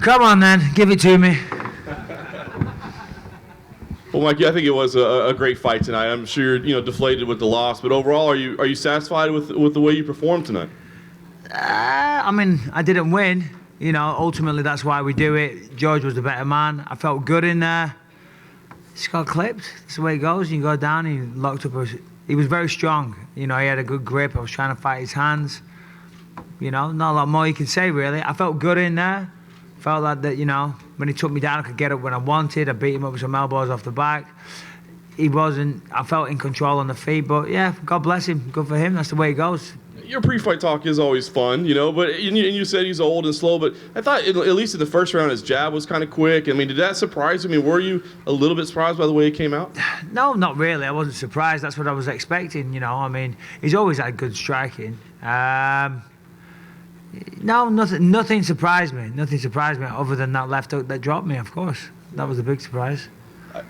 Come on, then. Give it to me. Well, Mike, I think it was a great fight tonight. I'm sure you're deflated with the loss, but overall, are you satisfied with the way you performed tonight? I mean, I didn't win. Ultimately, that's why we do it. George was the better man. I felt good in there. Just got clipped. That's the way it goes. You go down, he locked up. He was very strong. He had a good grip. I was trying to fight his hands. Not a lot more you can say, really. I felt good in there. Felt like that, when he took me down, I could get up when I wanted. I beat him up with some elbows off the back. I felt in control on the feet, but yeah, God bless him. Good for him. That's the way it goes. Your pre-fight talk is always fun, but and you said he's old and slow, but I thought at least in the first round his jab was kind of quick. I mean, did that surprise you? I mean, were you a little bit surprised by the way it came out? No, not really. I wasn't surprised. That's what I was expecting, I mean, he's always had good striking. No, nothing surprised me. Nothing surprised me other than that left hook that dropped me, of course. That was a big surprise.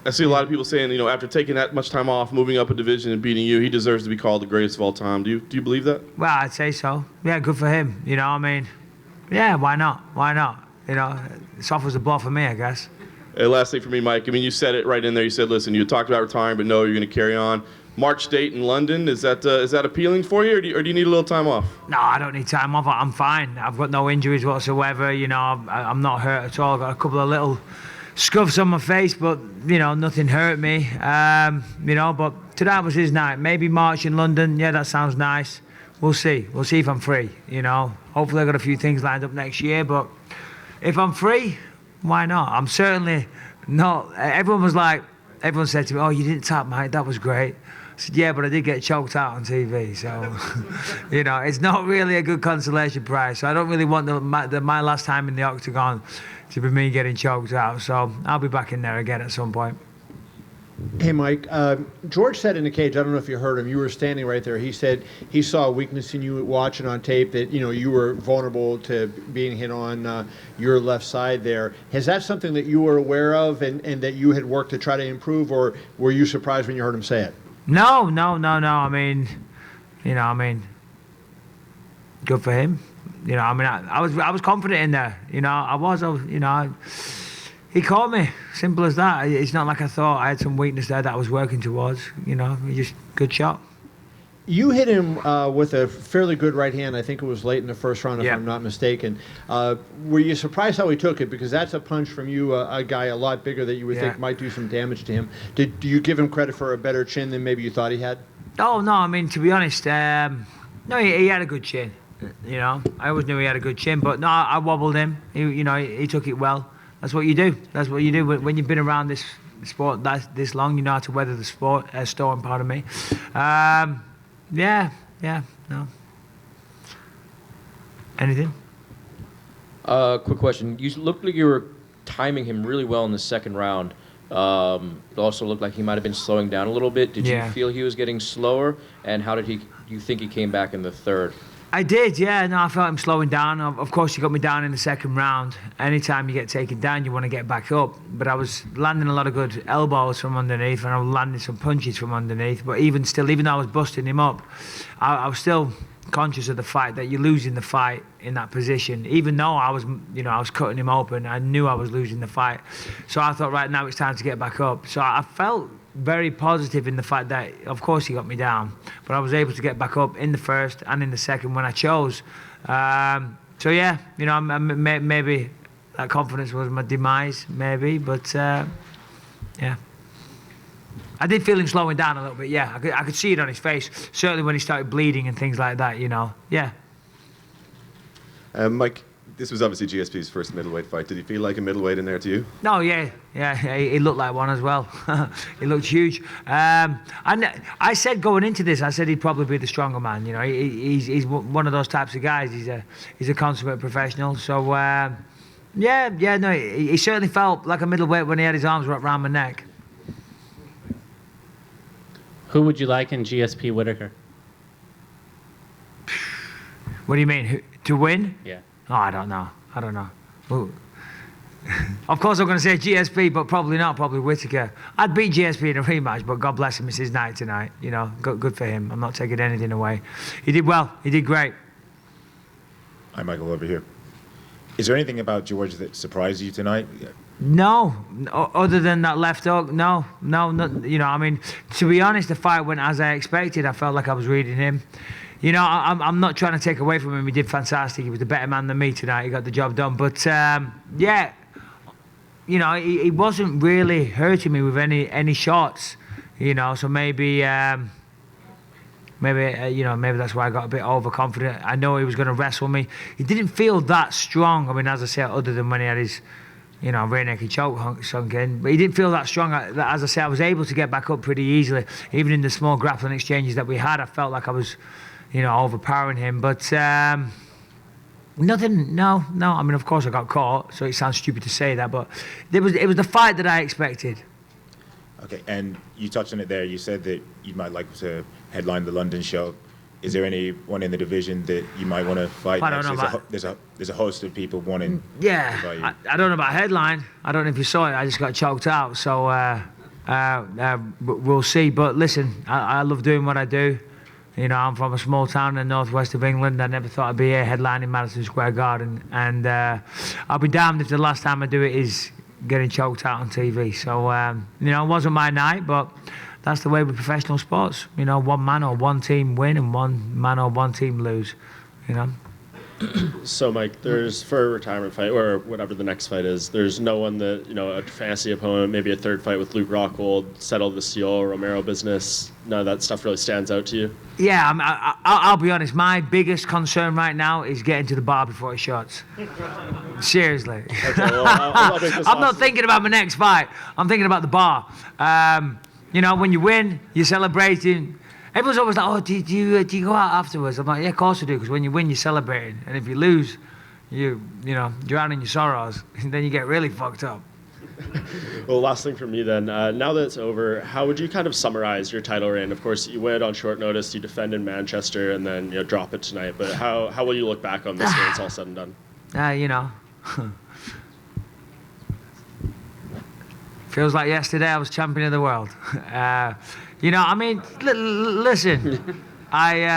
I see a lot of people saying, after taking that much time off, moving up a division and beating you, he deserves to be called the greatest of all time. Do you believe that? Well, I'd say so. Yeah, good for him. I mean, yeah, why not? Why not? It offers a blow for me, I guess. Hey, last thing for me, Mike. I mean, you said it right in there. You said, listen, you talked about retiring, but no, you're going to carry on. March date in London, is that appealing for you, or do you need a little time off? No, I don't need time off. I'm fine. I've got no injuries whatsoever. I'm not hurt at all. I've got a couple of little scuffs on my face, but nothing hurt me. But tonight was his night. Maybe March in London. Yeah, that sounds nice. We'll see. We'll see if I'm free. Hopefully I've got a few things lined up next year. But if I'm free, why not? I'm certainly not. Everyone said to me, "Oh, you didn't tap, Mike. That was great." I said, yeah, but I did get choked out on TV, so, it's not really a good consolation prize. So I don't really want my last time in the octagon to be me getting choked out. So I'll be back in there again at some point. Hey, Mike, George said in the cage, I don't know if you heard him, you were standing right there. He said he saw a weakness in you watching on tape that, you were vulnerable to being hit on your left side there. Is that something that you were aware of and that you had worked to try to improve, or were you surprised when you heard him say it? No. I mean, good for him. I was confident in there. He caught me. Simple as that. It's not like I thought I had some weakness there that I was working towards. Just good shot. You hit him with a fairly good right hand. I think it was late in the first round, if I'm not mistaken. Were you surprised how he took it? Because that's a punch from you, a guy a lot bigger that you would think might do some damage to him. Do you give him credit for a better chin than maybe you thought he had? Oh, no. I mean, to be honest, no, he had a good chin. I always knew he had a good chin. But, no, I wobbled him. He took it well. That's what you do. That's what you do. When you've been around this sport this long, you know how to weather the storm, pardon me. Yeah, no. Anything? Quick question. You looked like you were timing him really well in the second round. It also looked like he might have been slowing down a little bit. Did you feel he was getting slower? And how did you think he came back in the third? I did, yeah. No, I felt him slowing down. Of course, he got me down in the second round. Anytime you get taken down, you want to get back up. But I was landing a lot of good elbows from underneath, and I was landing some punches from underneath. But even though I was busting him up, I was still conscious of the fact that you're losing the fight in that position. Even though I was cutting him open, I knew I was losing the fight. So I thought, right now it's time to get back up. So I felt very positive in the fact that, of course, he got me down, but I was able to get back up in the first and in the second when I chose. So yeah, maybe that confidence was my demise, maybe, but yeah. I did feel him slowing down a little bit, yeah. I could see it on his face, certainly when he started bleeding and things like that, yeah. Mike, this was obviously GSP's first middleweight fight. Did he feel like a middleweight in there to you? No, yeah, he looked like one as well. He looked huge. And I said going into this, I said he'd probably be the stronger man. He's one of those types of guys. He's a consummate professional. So no, he certainly felt like a middleweight when he had his arms wrapped around my neck. Who would you like in GSP Whitaker? What do you mean? To win? Yeah. Oh, I don't know. Ooh. Of course, I'm going to say GSP, but probably not. Probably Whitaker. I'd beat GSP in a rematch, but God bless him, it's his night tonight. Good for him. I'm not taking anything away. He did well. He did great. Hi, Michael, over here. Is there anything about George that surprised you tonight? No, other than that left hook, no, you know, I mean, to be honest, the fight went as I expected. I felt like I was reading him. You know, I'm not trying to take away from him. He did fantastic. He was the better man than me tonight. He got the job done. But, yeah, you know, he wasn't really hurting me with any shots, you know, so maybe that's why I got a bit overconfident. I know he was going to wrestle me. He didn't feel that strong. I mean, as I said, other than when he had his, you know, rear naked choke sunk in. But he didn't feel that strong. As I said, I was able to get back up pretty easily. Even in the small grappling exchanges that we had, I felt like I was, you know, overpowering him. But nothing, no. I mean, of course I got caught, so it sounds stupid to say that, but it was the fight that I expected. Okay, and you touched on it there. You said that you might like to headline the London show. Is there anyone in the division that you might want to fight I don't know there's a host of people wanting to fight you. I don't know about headline. I don't know if you saw it. I just got choked out, so we'll see. But listen, I love doing what I do. You know, I'm from a small town in the northwest of England. I never thought I'd be here headlining Madison Square Garden. And I'll be damned if the last time I do it is getting choked out on TV. So, you know, it wasn't my night, but that's the way with professional sports. You know, one man or one team win and one man or one team lose, you know. So, Mike, there's for a retirement fight or whatever the next fight is, there's no one that, you know, a fantasy opponent, maybe a third fight with Luke Rockhold, settle the Ciol Romero business. None of that stuff really stands out to you? Yeah, I'll be honest. My biggest concern right now is getting to the bar before it shuts. Seriously. Okay, well, I'll make this I'm not thinking about my next fight. I'm thinking about the bar. You know, when you win, you're celebrating. Everyone's always like, oh, do you go out afterwards? I'm like, yeah, of course I do, because when you win, you're celebrating. And if you lose, you know, drown in your sorrows. And then you get really fucked up. Well, last thing for me then. Now that it's over, how would you kind of summarize your title reign? Of course, you win on short notice, you defend in Manchester, and then, you know, drop it tonight. But how will you look back on this when it's all said and done? You know, feels like yesterday I was champion of the world. You know, I mean, listen, I'm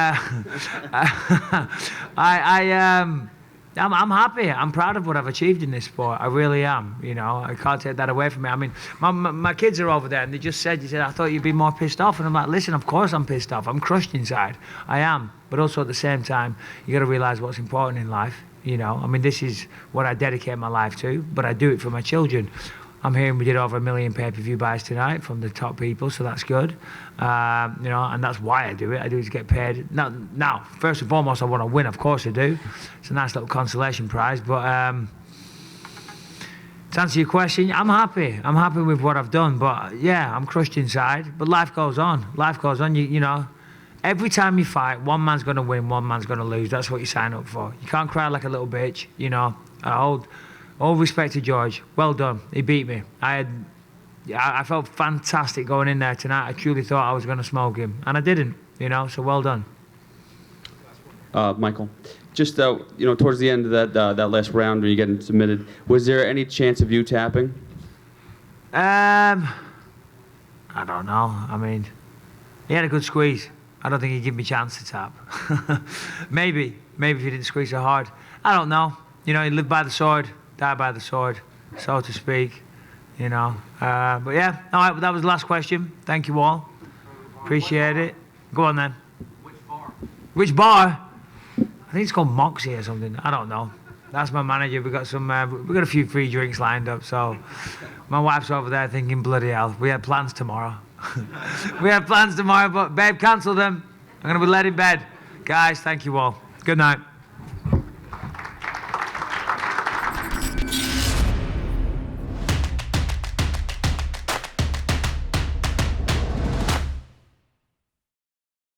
happy. I'm proud of what I've achieved in this sport. I really am. You know, I can't take that away from me. I mean, my kids are over there, and they just said, I thought you'd be more pissed off. And I'm like, listen, of course I'm pissed off. I'm crushed inside. I am. But also at the same time, you got to realize what's important in life. You know, I mean, this is what I dedicate my life to, but I do it for my children. I'm hearing we did over 1 million pay-per-view buys tonight from the top people, so that's good. You know, and that's why I do it. I do it to get paid. Now, first and foremost, I want to win. Of course I do. It's a nice little consolation prize. But to answer your question, I'm happy. I'm happy with what I've done. But yeah, I'm crushed inside. But life goes on. Life goes on. You know, every time you fight, one man's going to win, one man's going to lose. That's what you sign up for. You can't cry like a little bitch. You know, all respect to George. Well done. He beat me. I felt fantastic going in there tonight. I truly thought I was going to smoke him, and I didn't. You know, so well done. Michael, just you know, towards the end of that last round where you getting submitted, was there any chance of you tapping? I don't know. I mean, he had a good squeeze. I don't think he'd give me a chance to tap. maybe if he didn't squeeze so hard. I don't know. You know, he lived by the sword. Die by the sword, so to speak, you know. But yeah, all right, that was the last question. Thank you all. Appreciate it. Go on then. Which bar? I think it's called Moxie or something. I don't know. That's my manager. We got a few free drinks lined up. So my wife's over there thinking, bloody hell, we had plans tomorrow. But babe, cancel them. I'm gonna be led in bed. Guys, thank you all. Good night.